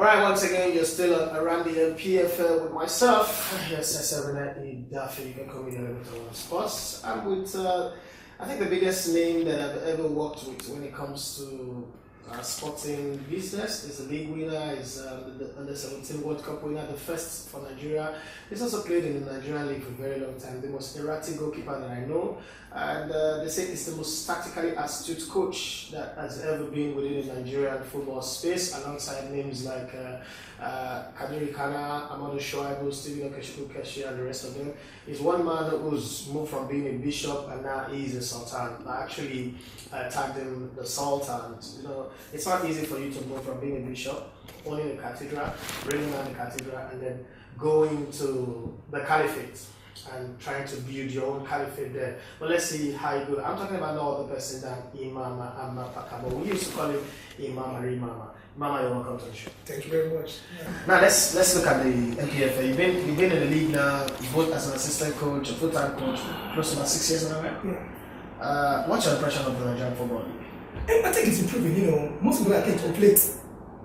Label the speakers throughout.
Speaker 1: Alright, once again, you're still around the Npfl with myself. Yes, S7 Daffy, you can call me the Elegbete of Sports. I'm with, I think, the biggest name that I've ever worked with when it comes to sporting business. He's a league winner, he's the Under-17 World Cup winner, the first for Nigeria. He's also played in the Nigerian league for a very long time, the most erratic goalkeeper that I know. And they say he's the most tactically astute coach that has ever been within the Nigerian football space, alongside names like Kano, Amadu, Stephen Okechukwu, and the rest of them. He's one man who's moved from being a bishop and now he's a Sultan. I actually tagged him the Sultan. You know, it's not easy for you to move from being a bishop, owning a cathedral, bringing down the cathedral, and then going to the Caliphate and trying to build your own caliphate there. But let's see how you go. I'm talking about no other person than Imama Amapakabo. We used to call him Imama. Mama, you're welcome to the show.
Speaker 2: Thank you very much.
Speaker 1: Yeah. Now let's look at the Npfl. You've been in the league now, both as an assistant coach, a full-time coach, close to about 6 years now, right?
Speaker 2: Yeah.
Speaker 1: What's your impression of the Nigerian football league?
Speaker 2: I think it's improving. You know, most people I think of late,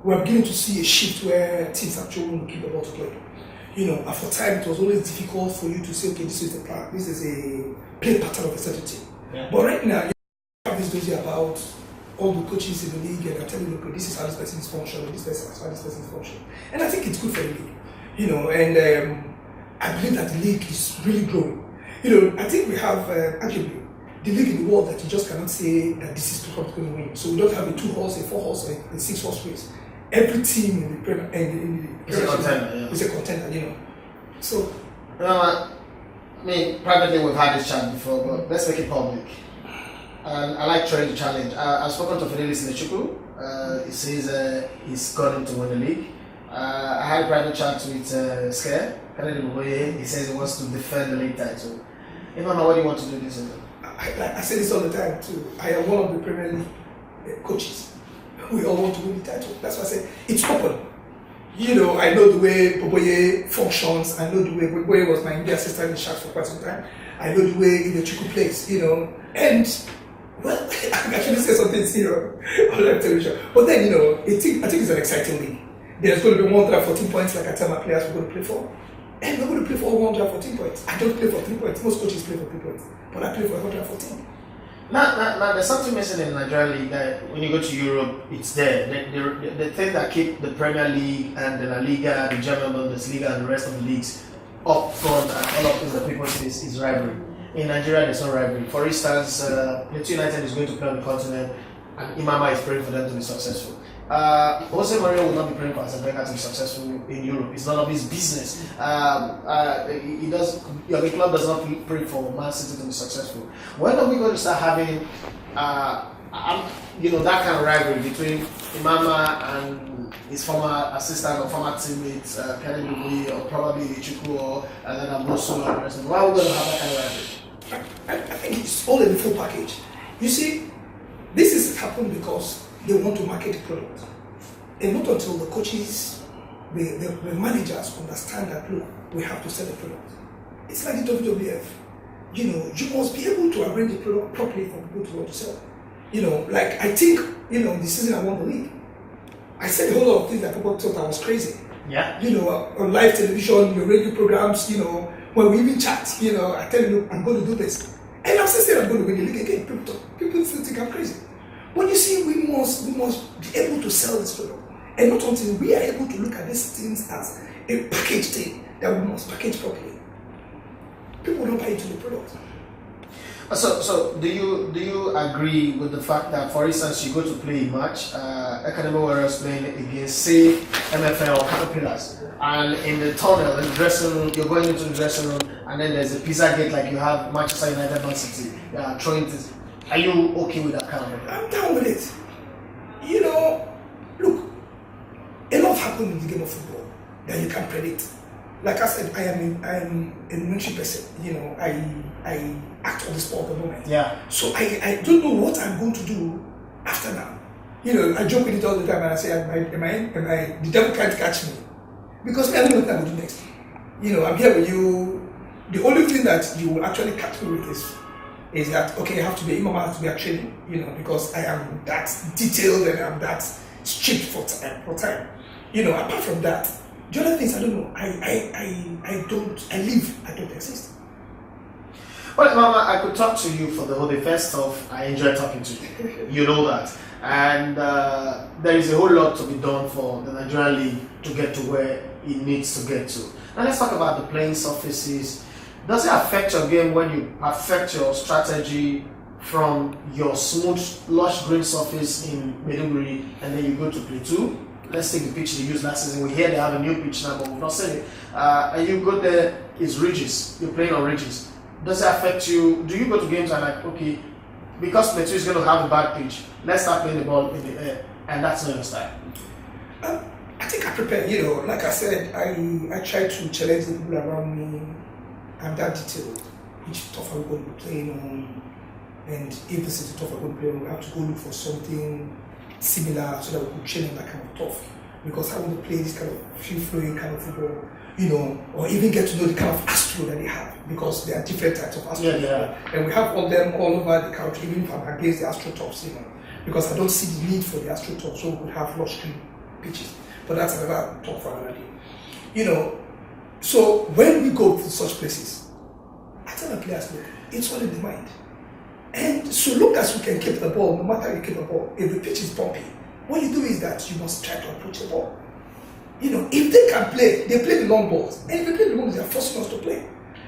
Speaker 2: we're beginning to see a shift where teams actually want to keep the ball to play. You know, and for time it was always difficult for you to say, okay, this is the plan, this is a play pattern of a certain team. Yeah. But right now, you have this dossier about all the coaches in the league and are telling you, okay, this is how this person is functioning, this person is how this person is functioning. And I think it's good for the league. You know, and I believe that the league is really growing. You know, I think we have arguably the league in the world that you just cannot say that this is going to win. So we don't have a 2-horse, a 4-horse, a 6-horse race. Every team in the
Speaker 1: is a contender, yeah.
Speaker 2: Is a contender, you know. So,
Speaker 1: you know what? I mean, privately we've had this chat before, but let's make it public. And I like trying to challenge. I've spoken to Fidelis Nechukwu. He says he's going to win the league. I had a private chat with Scare. He says he wants to defend the league title. Imama, what do you want to do this season?
Speaker 2: I say this all the time too. I am one of the Premier League coaches. We all want to win the title. That's why I say it's open. You know, I know the way Poboye functions. I know the way Poboye was my India assistant in Sharks for quite some time. I know the way Inechuku plays, you know. And, well, I actually say something, you know, on live television. But then, you know, I think it's an exciting league. There's going to be 114 points, like I tell my players we're going to play for. And we're going to play for 114 points. I don't play for 3 points. Most coaches play for 3 points. But I play for 114.
Speaker 1: Now, there's something missing in the Nigerian league that when you go to Europe, it's there. The thing that keep the Premier League and the La Liga, the German Bundesliga, and the rest of the leagues up front and all up in the people's face is rivalry. In Nigeria, there's no rivalry. For instance, Plateau United is going to play on the continent, and Imama is praying for them to be successful. Jose Mourinho will not be praying for Asabenga to be successful in Europe. It's none of his business. He does. The club does not pray for Man City to be successful. When are we going to start having, that kind of rivalry between Imama and his former assistant or former teammates, Elkanemi Warriors, or probably Ichuku or then Amosu and the rest of them? Why are we going to have that kind of rivalry?
Speaker 2: I think it's all in the full package. You see, this is happening because they want to market the product. And not until the coaches, the managers understand that, look, we have to sell the product. It's like the WWF. You know, you must be able to arrange the product properly for people to want to sell. You know, like I think, you know, the season I won the league, I said a whole lot of things that people thought I was crazy.
Speaker 1: Yeah.
Speaker 2: You know, on live television, your radio programs, you know, when we even chat, you know, I tell you, look, I'm going to do this. And I'm still saying I'm going to win the league again. People still think I'm crazy. But you see, we must be able to sell this product. And not until we are able to look at these things as a package thing that we must package properly. People don't buy into the product.
Speaker 1: So do you agree with the fact that, for instance, you go to play a match, Elkanemi Warriors playing against, say, Npfl or Cano, and in the tunnel, in the dressing room, you're going into the dressing room, and then there's a pizza gate like you have Manchester United, Man City, throwing this. Are you okay with that kind of thing?
Speaker 2: I'm down with it. You know, look, a lot happens in the game of football that you can't predict. Like I said, I am a military person. You know, I act on the spot at the moment.
Speaker 1: Yeah.
Speaker 2: So I don't know what I'm going to do after now. You know, I joke with it all the time and I say, the devil can't catch me. Because I don't know what I'm going to do next. You know, I'm here with you. The only thing that you will actually catch me with is that, okay, I have to be Imama, has to be a training, you know, because I am that detailed and I'm that strict for time. Apart from that, the other things I don't know. I don't exist.
Speaker 1: Well, Mama, I could talk to you for the whole day. First off, I enjoy talking to you. You know that. And there is a whole lot to be done for the Nigerian League to get to where it needs to get to. Now let's talk about the playing surfaces. Does it affect your game when you perfect your strategy from your smooth, lush green surface in Maiduguri and then you go to Plateau? Let's take the pitch they used last season. We hear they have a new pitch now, but we've not seen it. And you go there, it's ridges. You're playing on ridges. Does it affect you? Do you go to games and like, okay, because Plateau is going to have a bad pitch, let's start playing the ball in the air, and that's not your style?
Speaker 2: I think I prepare, like I said, I try to challenge the people around me. I'm that detailed. Which turf are we going to be playing on? And if this is the turf we're going to play on, we have to go look for something similar so that we could train on that kind of turf. Because I want to play this kind of free-flowing kind of football, or even get to know the kind of astro that they have, because there are different types of astro. And we have all them all over the country, even if I'm against the astro tops, because I don't see the need for the astro tops, so we could have lush green pitches. But that's another talk for another day. So when we go to such places, I tell the players, look, it's all in the mind. And so long as we can keep the ball, no matter how you keep the ball, if the pitch is bumpy, what you do is that you must try to approach the ball. If they can play, they play the long balls. And if they play the long balls, they are forcing us to play.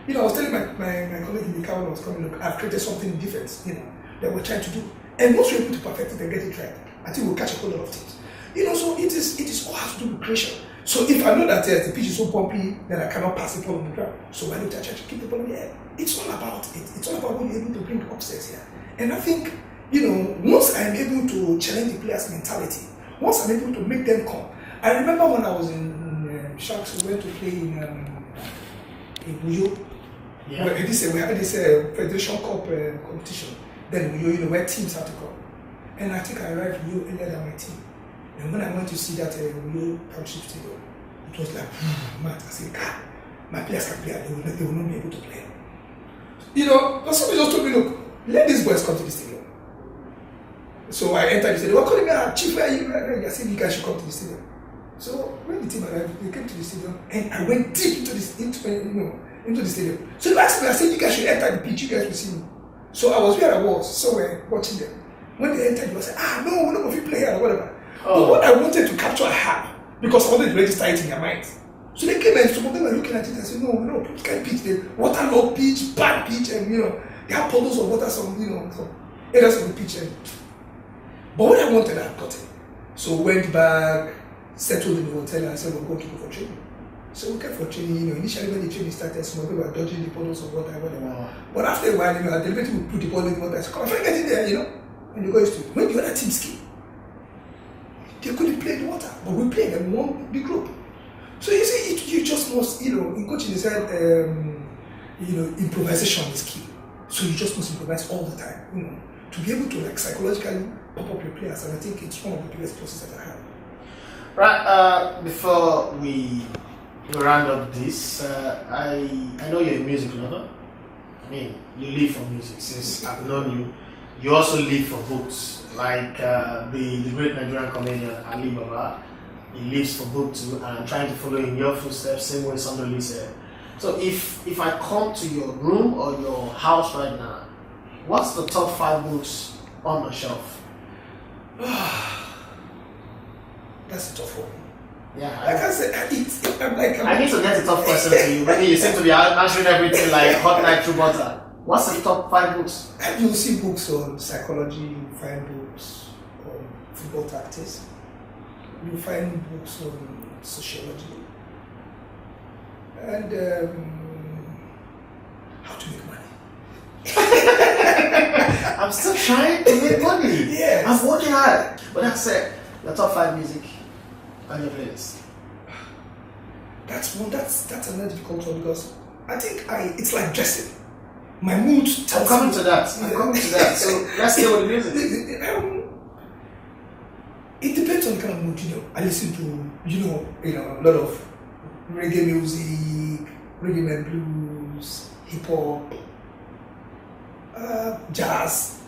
Speaker 2: I was telling my colleague in the car when I was coming, look, I've created something different, that we're trying to do. And once we're able to perfect it and get it right, I think we'll catch a whole lot of things. So it is all has to do with creation. So if I know that the pitch is so bumpy, then I cannot pass the ball on the ground. So why don't I try to keep the ball in the air? It's all about it. It's all about what you're able to bring upstairs here. And I think, once I'm able to challenge the players' mentality, once I'm able to make them come. I remember when I was in Sharks, we went to play in Uyo.
Speaker 1: Yeah.
Speaker 2: We had this Federation Cup competition. Then Uyo, where teams had to come. And I think I arrived Uyo earlier than my team. And when I went to see that Uyo Township Stadium, it was like, man, I said, God, my players can play, they will not be able to play. But somebody just told me, look, let these boys come to the stadium. So I entered the stadium. They were calling me, Chief, where are you? I said, you guys should come to the stadium. So when the team arrived, they came to the stadium, and I went deep into the stadium. So the last time I said, you guys should enter the pitch, you guys will see me. So I was where I was, somewhere watching them. When they entered, they were saying, no, we're not going to play here or whatever. But what I wanted to capture, I had, because I wanted to register it in their minds. So they came and some of them were looking at it and said, no, this kind of pitch, the waterlogged pitch, bad pitch, and they have puddles of water, some areas of the pitch. But what I wanted, I got it. So went back, settled in the hotel, and I said, we're going to go for training. So we came for training, initially when the training started, some people were dodging the puddles of water, whatever. But after a while, at the Elegbete, we put the ball in the water. I said, come on, get in there, and you go to when the other teams came, they couldn't play in the water, but we played in one big group. So you see, you just must, in coaching, they said, improvisation is key. So you just must improvise all the time, to be able to psychologically pop up your players. And I think it's one of the biggest processes that I have.
Speaker 1: Right. Before we round up this, I know you're a music lover. I mean, you live for music since I've known you. You also live for books, like the great Nigerian comedian Ali Baba. He lives for book too, and I'm trying to follow in your footsteps, same way somebody said. So if I come to your room or your house right now, what's the top 5 books on the shelf?
Speaker 2: That's a tough one.
Speaker 1: Yeah.
Speaker 2: Like I said, I
Speaker 1: need to get a tough question to you. Maybe you seem to be answering everything like hot night through butter. What's the top 5 books?
Speaker 2: You'll see books on psychology, you'll find books on football tactics, you'll find books on sociology, and how to make money.
Speaker 1: I'm still trying to make money.
Speaker 2: Yes.
Speaker 1: I'm working hard. But that's it. The top 5 music on your playlist.
Speaker 2: That's another difficult one, because I think it's like dressing. My mood tells
Speaker 1: I'm coming to that. So let's hear what the music is.
Speaker 2: It depends on the kind of mood, I listen to, a lot of reggae music, rhythm and blues, hip hop, jazz,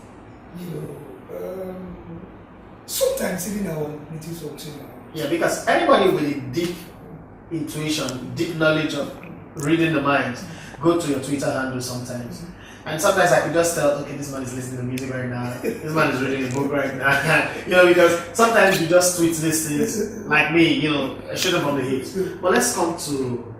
Speaker 2: sometimes even our native songs,
Speaker 1: Yeah, because anybody with a deep intuition, deep knowledge of reading the mind, go to your Twitter handle sometimes. And sometimes I could just tell, okay, this man is listening to music right now, this man is reading a book right now. Because sometimes you just tweet these things, like me, I shoot them from the hips. But let's come to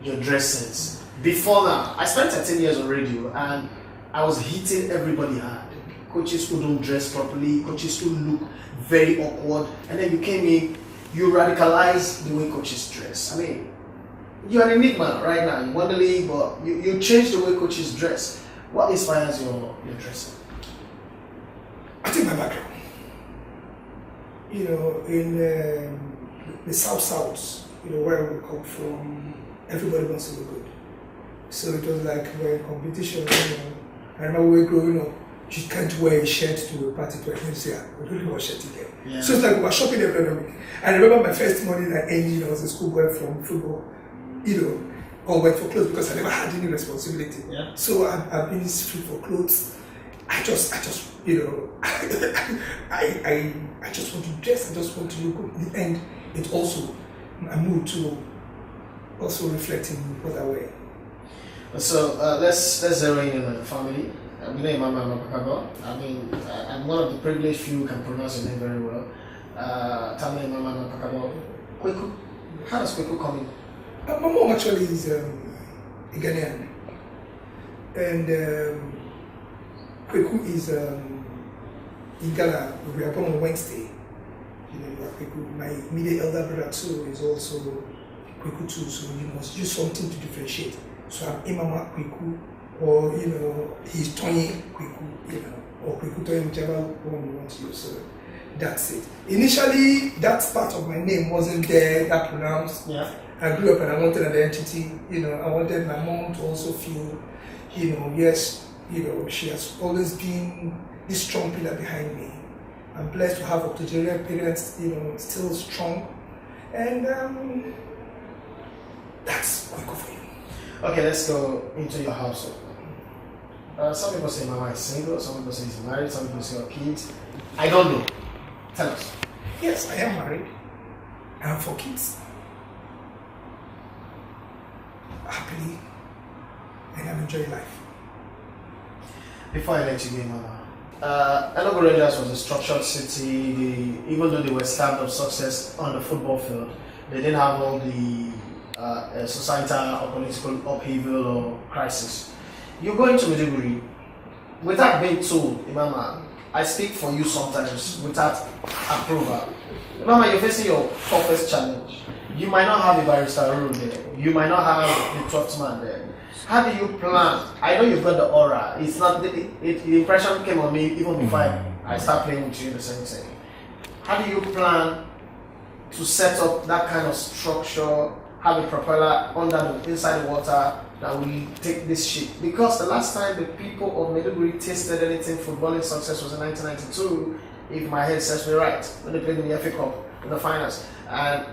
Speaker 1: your dress sense. Before now, I spent 13 years on radio and I was hitting everybody hard. Coaches who don't dress properly, coaches who look very awkward, and then you came in, you radicalized the way coaches dress. I mean, you're an enigma right now. You won the league, but you changed the way coaches dress. What inspires your dressing?
Speaker 2: I think my background. In the South, where we come from, everybody wants to look good. So it was like we're in competition. I remember we were growing up, you can't wear a shirt to a party to a say, we don't wear a shirt again. Yeah. So it's like we were shopping every week. I remember my first morning at NG, I was a schoolboy from football, or went for clothes because I never had any responsibility. Yeah. So I've been free for clothes. I just I just want to dress, I just want to look good. In the end, it also, I moved to also reflecting what I wear.
Speaker 1: So let's zero in on the family. I'm Imama Amapakabo. I mean, I'm one of the privileged few who can pronounce your name very well. Tell me, Imama Amapakabo. Kweku. How does Kweku come in?
Speaker 2: My mom actually is a Ghanaian, and Kweku is in Ghana. We were born on Wednesday. Kweku. My immediate elder brother too is also Kweku too, so you must use something to differentiate. So I'm Imama Kweku, or he's Tony Kweku, or Kweku Tony, whichever one you want to use. So that's it. Initially, that part of my name wasn't there, that pronounced. Yeah. I grew up and I wanted an identity. I wanted my mom to also feel, yes, she has always been this strong pillar behind me. I'm blessed to have octogenarian parents, still strong, and that's Kweku for you.
Speaker 1: Okay, let's go into your household. Some people say Mama is single, some people say he's married, some people say your kids. I don't know. Tell us.
Speaker 2: Yes, I am married. I have 4 kids. Happily, and I'm enjoying life.
Speaker 1: Before I let you go, Mama, Enugu Rangers was a structured city. Even though they were starved of success on the football field, they didn't have all the societal or political upheaval or crisis. You go into Maiduguri without being told, Imama, I speak for you sometimes without approval. Imama, you're facing your toughest challenge. You might not have a barrister role there. You might not have the 12th man there. How do you plan? I know you've got the aura. It's not the impression came on me even before I start playing with you in the same thing. How do you plan to set up that kind of structure? Have a propeller inside the water that will take this ship? Because the last time the people of Maiduguri tasted anything footballing success was in 1992, if my head serves me right, when they played in the FA Cup in the finals. And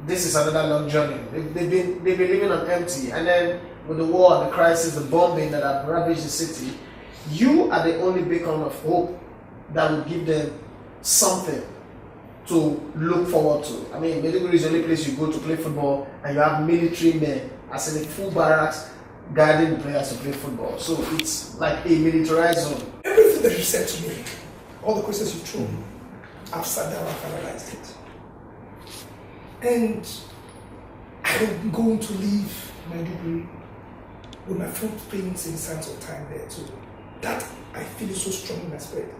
Speaker 1: this is another long journey. They've been living on empty, and then with the war and the crisis, the bombing that have ravaged the city, you are the only beacon of hope that will give them something to look forward to. I mean, Maiduguri is the only place you go to play football, and you have military men as in a full barracks guiding the players to play football. So it's like a militarized zone.
Speaker 2: Everything that you said to me, all the questions you've thrown, I've sat down and analyzed it. And I'm going to leave Maiduguri with my footprints in signs of time there too. That I feel is so strong in my spirit.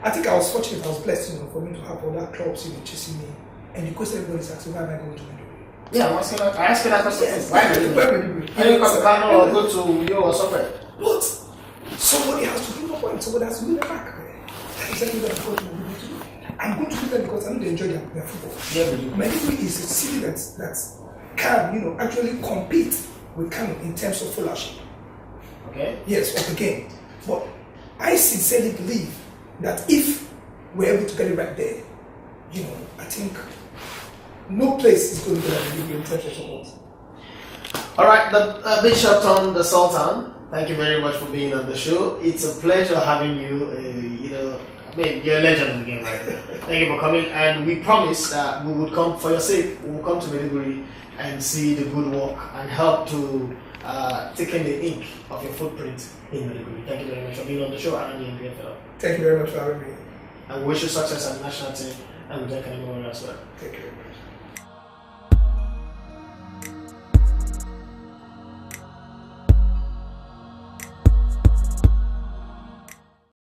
Speaker 2: I think I was fortunate, I was blessed, for me to have all that clubs, chasing me. And the question everybody's asking, why am I going to Maiduguri?
Speaker 1: Yeah, I asked you that question. Yes, why Maiduguri? You didn't come to Kano or go to you or somewhere.
Speaker 2: But somebody has to bring up point, somebody has to bring it back. That is exactly what I'm going to do. I'm going to do that because I know they enjoy their football. Yeah, Maiduguri is a city that can, actually compete with Kano in terms of followership.
Speaker 1: Okay.
Speaker 2: Yes, of the game. But I sincerely believe that if we're able to get it right there, I think no place is going to be like Maiduguri in terms of support.
Speaker 1: All right, the big shot on the Sultan. Thank you very much for being on the show. It's a pleasure having you. man, you're a legend in the game, right? Thank you for coming, and we promise that we would come for your sake. We will come to Maiduguri and see the good work and help to take in the ink of your footprint in Maiduguri. Thank you very much for being on the show and on the Npfl.
Speaker 2: Thank you very much for having me.
Speaker 1: And we wish you success at the national team and with Elkanemi Warriors as well.
Speaker 2: Thank you.